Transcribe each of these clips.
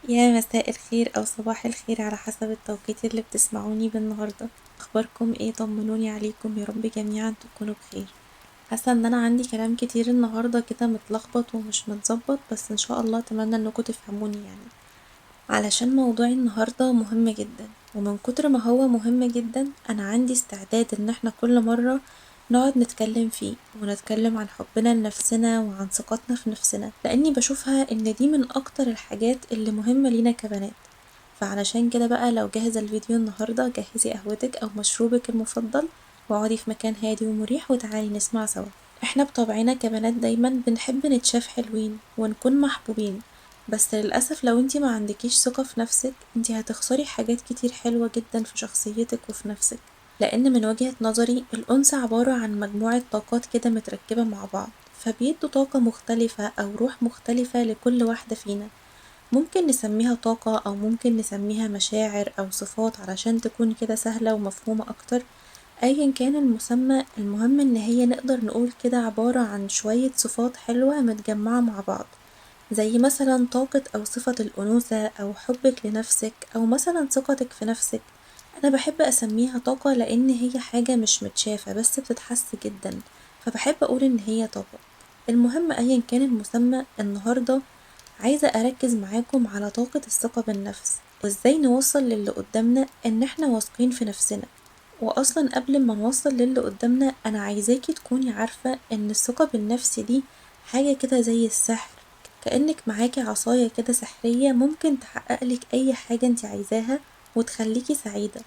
يا مساء الخير أو صباح الخير على حسب التوقيت اللي بتسمعوني بالنهاردة. أخباركم ايه؟ طمنوني عليكم، يا رب جميعا تكونوا بخير. حاسة ان انا عندي كلام كتير النهاردة كده متلخبط ومش متظبط، بس ان شاء الله اتمنى انكم تفهموني يعني. علشان موضوعي النهاردة مهم جدا، ومن كتر ما هو مهم جدا انا عندي استعداد ان احنا كل مرة نقعد نتكلم فيه ونتكلم عن حبنا لنفسنا وعن ثقتنا في نفسنا، لاني بشوفها ان دي من اكتر الحاجات اللي مهمة لينا كبنات. فعلشان كده بقى لو جاهزة الفيديو النهاردة جهزي قهوتك او مشروبك المفضل، واقعدي في مكان هادي ومريح وتعالي نسمع سوا. احنا بطبعنا كبنات دايما بنحب نتشاف حلوين ونكون محبوبين، بس للأسف لو انتي ما عندكيش ثقة في نفسك انتي هتخسري حاجات كتير حلوة جدا في شخصيتك وفي نفسك. لأن من وجهة نظري الأنثى عبارة عن مجموعة طاقات كده متركبة مع بعض، فبيدوا طاقة مختلفة أو روح مختلفة لكل واحدة فينا. ممكن نسميها طاقة أو ممكن نسميها مشاعر أو صفات علشان تكون كده سهلة ومفهومة أكتر. أيا كان المسمى، المهم إن هي نقدر نقول كده عبارة عن شوية صفات حلوة متجمعة مع بعض، زي مثلا طاقة أو صفة الأنوثة أو حبك لنفسك أو مثلا ثقتك في نفسك. أنا بحب أسميها طاقة لأن هي حاجة مش متشافة بس بتتحس جدا، فبحب أقول إن هي طاقة. المهم أيا كان المسمى، النهاردة عايزة أركز معاكم على طاقة الثقة بالنفس، وإزاي نوصل للي قدامنا إن إحنا واثقين في نفسنا. وأصلا قبل ما نوصل للي قدامنا أنا عايزاكي تكوني عارفة إن الثقة بالنفس دي حاجة كده زي السحر، كأنك معاكي عصاية كده سحرية ممكن تحققلك أي حاجة انت عايزاها وتخليكي سعيدة،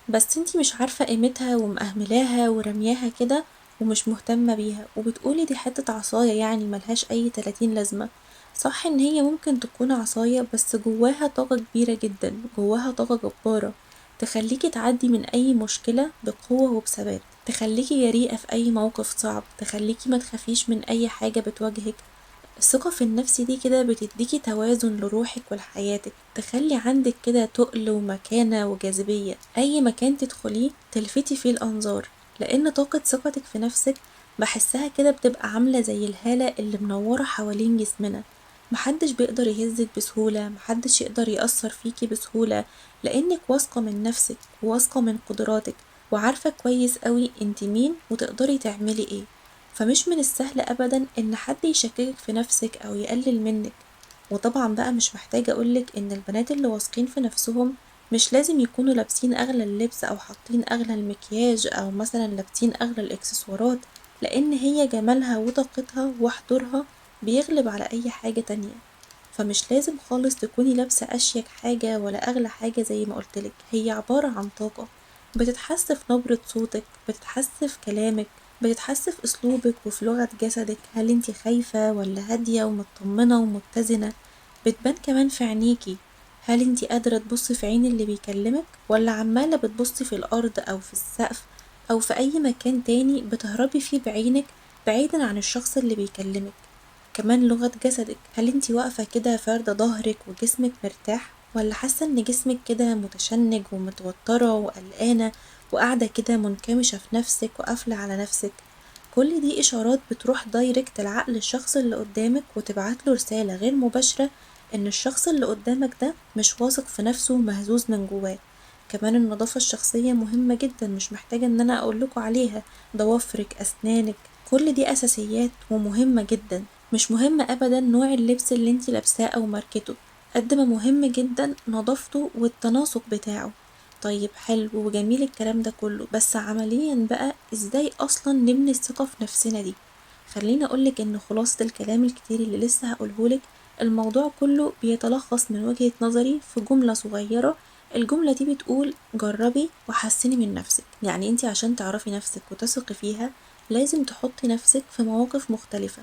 بس انتي مش عارفة قيمتها ومأهملاها ورمياها كده ومش مهتمة بيها، وبتقولي دي حتة عصاية يعني ملهاش أي 30 لازمة. صح ان هي ممكن تكون عصاية، بس جواها طاقة كبيرة جدا، جواها طاقة جبارة تخليكي تعدي من أي مشكلة بقوة وبثبات، تخليكي جريئة في أي موقف صعب، تخليكي ما تخافيش من أي حاجة بتواجهك. الثقة في النفس دي كده بتديكي توازن لروحك ولحياتك، تخلي عندك كده تقل ومكانة وجاذبية، أي مكان تدخليه تلفتي فيه الأنظار. لأن طاقة ثقتك في نفسك بحسها كده بتبقى عاملة زي الهالة اللي منورة حوالين جسمنا، محدش بيقدر يهزك بسهولة، محدش يقدر يأثر فيكي بسهولة، لأنك واثقة من نفسك وواثقة من قدراتك، وعارفة كويس قوي انت مين وتقدري تعملي ايه. فمش من السهل أبدا إن حد يشككك في نفسك أو يقلل منك. وطبعا بقى مش محتاجة أقولك إن البنات اللي واثقين في نفسهم مش لازم يكونوا لابسين أغلى اللبس أو حاطين أغلى المكياج أو مثلا لابسين أغلى الإكسسوارات، لأن هي جمالها وطاقتها وحضورها بيغلب على أي حاجة تانية. فمش لازم خالص تكوني لابسة أشيك حاجة ولا أغلى حاجة، زي ما قلتلك هي عبارة عن طاقة بتتحس في نبرة صوتك، بتتحس في كلامك، بتتحس في أسلوبك وفي لغة جسدك، هل انتي خايفة ولا هادية ومطمنة ومتزنة. بتبان كمان في عينيكي، هل انتي قادرة تبصي في عين اللي بيكلمك ولا عمالة بتبصي في الأرض أو في السقف أو في أي مكان تاني بتهربي فيه بعينك بعيدا عن الشخص اللي بيكلمك. كمان لغة جسدك، هل انتي واقفة كده فاردة ظهرك وجسمك مرتاح ولا حاسة ان جسمك كده متشنج ومتوترة وقلقانة وقاعدة كده منكمشة في نفسك وقافلة على نفسك. كل دي إشارات بتروح دايركت لعقل الشخص اللي قدامك وتبعتله رسالة غير مباشرة إن الشخص اللي قدامك ده مش واثق في نفسه ومهزوز من جواه. كمان النظافة الشخصية مهمة جدا، مش محتاجة إن أنا أقولكوا عليها، ضوافرك، أسنانك، كل دي أساسيات ومهمة جدا. مش مهم أبدا نوع اللبس اللي انتي لابساه أو ماركته، قد ما مهم جدا نظافته والتناسق بتاعه. طيب حلو وجميل الكلام ده كله، بس عمليا بقى ازاي اصلا نبني الثقة في نفسنا دي؟ خليني اقولك ان خلاصة الكلام الكتير اللي لسه هقولهولك، الموضوع كله بيتلخص من وجهة نظري في جملة صغيرة. الجملة دي بتقول جربي وحسني من نفسك. يعني انتي عشان تعرفي نفسك وتثقي فيها لازم تحطي نفسك في مواقف مختلفة،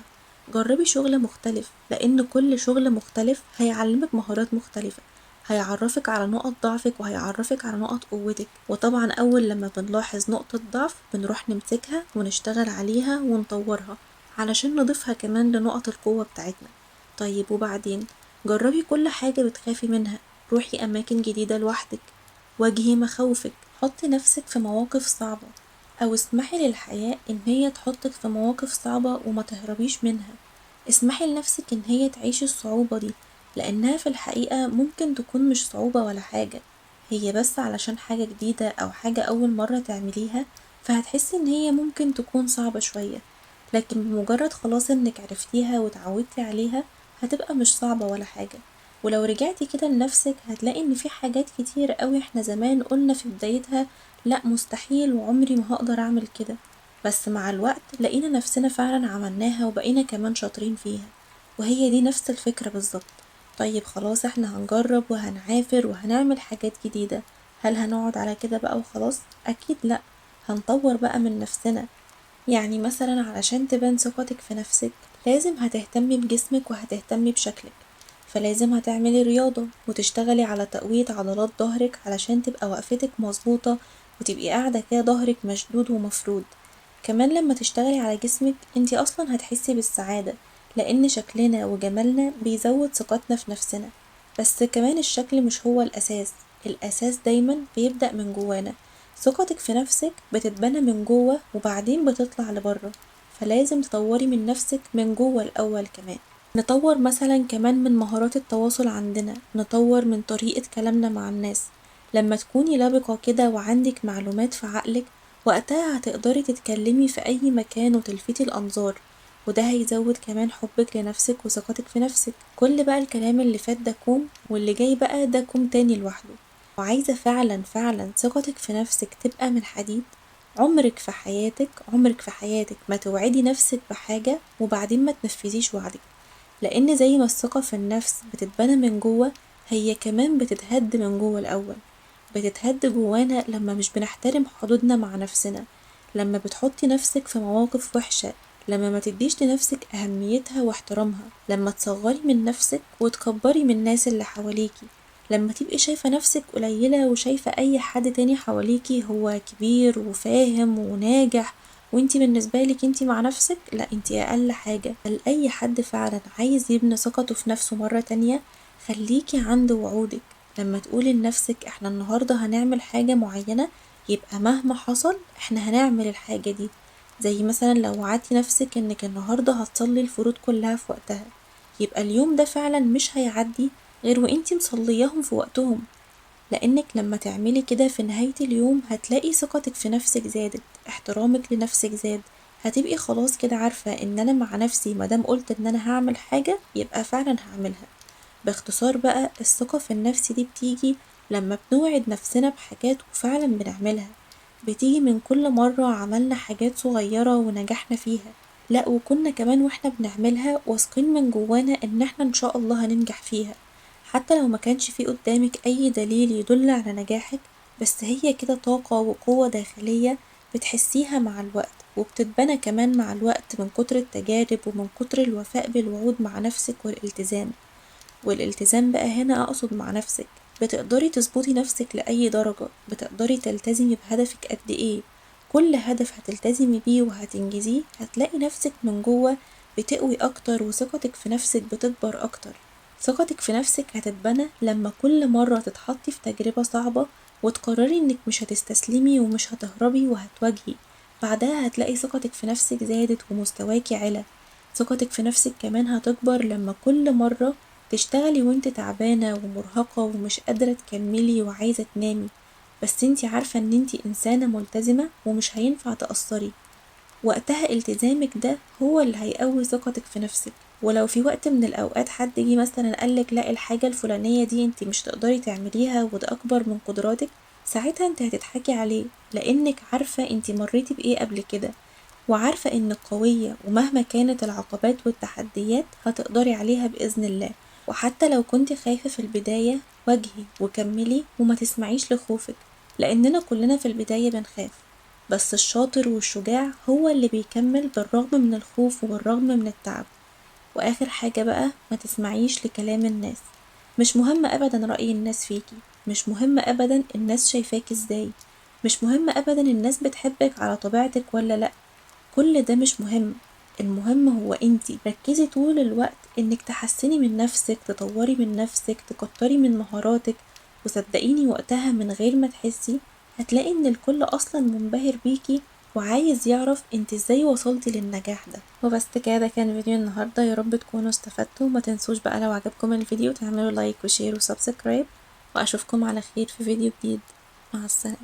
جربي شغل مختلف، لان كل شغل مختلف هيعلمك مهارات مختلفة، هيعرفك على نقط ضعفك وهيعرفك على نقط قوتك. وطبعا أول لما بنلاحظ نقطة ضعف بنروح نمسكها ونشتغل عليها ونطورها علشان نضيفها كمان لنقط القوة بتاعتنا. طيب وبعدين؟ جربي كل حاجة بتخافي منها، روحي أماكن جديدة لوحدك، واجهي مخاوفك، حطي نفسك في مواقف صعبة، أو اسمحي للحياة إن هي تحطك في مواقف صعبة وما تهربيش منها. اسمحي لنفسك إن هي تعيش الصعوبة دي، لأنها في الحقيقة ممكن تكون مش صعوبة ولا حاجة، هي بس علشان حاجة جديدة أو حاجة أول مرة تعمليها فهتحسي إن هي ممكن تكون صعبة شوية، لكن بمجرد خلاص إنك عرفتيها واتعودتي عليها هتبقى مش صعبة ولا حاجة. ولو رجعتي كده لنفسك هتلاقي إن في حاجات كتير قوي احنا زمان قلنا في بدايتها لأ مستحيل وعمري ما هقدر أعمل كده، بس مع الوقت لقينا نفسنا فعلا عملناها وبقينا كمان شاطرين فيها. وهي دي نفس الفكرة بالظبط. طيب خلاص احنا هنجرب وهنعافر وهنعمل حاجات جديدة، هل هنقعد على كده بقى وخلاص؟ أكيد لأ، هنطور بقى من نفسنا. يعني مثلا علشان تبان ثقتك في نفسك لازم هتهتمي بجسمك وهتهتمي بشكلك، فلازم هتعملي رياضة وتشتغلي على تقوية عضلات ظهرك علشان تبقى وقفتك مظبوطة وتبقي قاعدة كده ظهرك مشدود ومفرود. كمان لما تشتغلي على جسمك انتي اصلا هتحسي بالسعادة، لان شكلنا وجمالنا بيزود ثقتنا في نفسنا. بس كمان الشكل مش هو الاساس، الاساس دايما بيبدأ من جوانا. ثقتك في نفسك بتتبنى من جوه وبعدين بتطلع لبره، فلازم تطوري من نفسك من جوه الاول. كمان نطور مثلا كمان من مهارات التواصل عندنا، نطور من طريقة كلامنا مع الناس. لما تكوني لبقة كده وعندك معلومات في عقلك وقتها هتقدري تتكلمي في أي مكان وتلفتي الأنظار، وده هيزود كمان حبك لنفسك وثقتك في نفسك. كل بقى الكلام اللي فات ده كوم، واللي جاي بقى ده كوم تاني لوحده. وعايزة فعلا فعلا ثقتك في نفسك تبقى من حديد. عمرك في حياتك ما توعدي نفسك بحاجة وبعدين ما تنفذيش وعدك، لأن زي ما الثقة في النفس بتتبنى من جوه هي كمان بتتهد من جوه الأول. بتتهد جوانا لما مش بنحترم حدودنا مع نفسنا، لما بتحطي نفسك في مواقف وحشة، لما ما تديش لنفسك أهميتها واحترامها، لما تصغري من نفسك وتكبري من الناس اللي حواليكي، لما تبقي شايفة نفسك قليلة وشايفة أي حد تاني حواليكي هو كبير وفاهم وناجح، وانتي بالنسبة لك انتي مع نفسك لا انتي أقل حاجة. بل أي حد فعلا عايز يبني ثقته في نفسه مرة تانية خليكي عند وعودك. لما تقولي لنفسك احنا النهاردة هنعمل حاجة معينة يبقى مهما حصل احنا هنعمل الحاجة دي. زي مثلا لو وعدتي نفسك انك النهاردة هتصلي الفروض كلها في وقتها، يبقى اليوم ده فعلا مش هيعدي غير وانتي مصلياهم في وقتهم. لانك لما تعملي كده في نهاية اليوم هتلاقي ثقتك في نفسك زادت، احترامك لنفسك زاد، هتبقي خلاص كده عارفة ان انا مع نفسي مادام قلت ان انا هعمل حاجة يبقى فعلا هعملها. باختصار بقى الثقة في النفس دي بتيجي لما بنوعد نفسنا بحاجات وفعلا بنعملها، بتيجي من كل مرة عملنا حاجات صغيرة ونجحنا فيها، لا وكنا كمان واحنا بنعملها واثقين من جوانا ان احنا ان شاء الله هننجح فيها، حتى لو ما كانش في قدامك اي دليل يدل على نجاحك. بس هي كده طاقة وقوة داخلية بتحسيها مع الوقت وبتتبنى كمان مع الوقت من كتر التجارب ومن كتر الوفاء بالوعود مع نفسك والالتزام. والالتزام بقى هنا أقصد مع نفسك، بتقدري تظبطي نفسك لأي درجة، بتقدري تلتزمي بهدفك قد ايه. كل هدف هتلتزمي بيه وهتنجزيه هتلاقي نفسك من جوه بتقوي أكتر وثقتك في نفسك بتكبر أكتر. ثقتك في نفسك هتتبنى لما كل مرة تتحطي في تجربة صعبة وتقرري انك مش هتستسلمي ومش هتهربي وهتواجهي، بعدها هتلاقي ثقتك في نفسك زادت ومستواكي علا. ثقتك في نفسك كمان هتكبر لما كل مرة تشتغلي وانت تعبانة ومرهقة ومش قادرة تكملي وعايزة تنامي، بس انتي عارفة ان انتي انسانة ملتزمة ومش هينفع تقصري، وقتها التزامك ده هو اللي هيقوي ثقتك في نفسك. ولو في وقت من الاوقات حد جه مثلا قالك لا الحاجة الفلانية دي انتي مش تقدري تعمليها وده اكبر من قدراتك، ساعتها انت هتضحكي عليه لانك عارفة انتي مريتي بايه قبل كده، وعارفة انك قوية ومهما كانت العقبات والتحديات هتقدري عليها بإذن الله. وحتى لو كنت خايفة في البداية واجهي وكملي وما تسمعيش لخوفك، لأننا كلنا في البداية بنخاف، بس الشاطر والشجاع هو اللي بيكمل بالرغم من الخوف وبالرغم من التعب. وآخر حاجة بقى ما تسمعيش لكلام الناس. مش مهم أبدا رأي الناس فيكي، مش مهم أبدا الناس شايفاك ازاي، مش مهم أبدا الناس بتحبك على طبيعتك ولا لأ، كل ده مش مهم. المهم هو انتي ركزي طول الوقت انك تحسني من نفسك، تطوري من نفسك، تكتري من مهاراتك، وصدقيني وقتها من غير ما تحسي هتلاقي ان الكل اصلا منبهر بيكي وعايز يعرف انت ازاي وصلتي للنجاح ده. وبس كده، ده كان فيديو النهاردة، يا رب تكونوا استفدتوا. ما تنسوش بقى لو عجبكم الفيديو تعملوا لايك وشير وسبسكرايب، واشوفكم على خير في فيديو جديد. مع السلامة.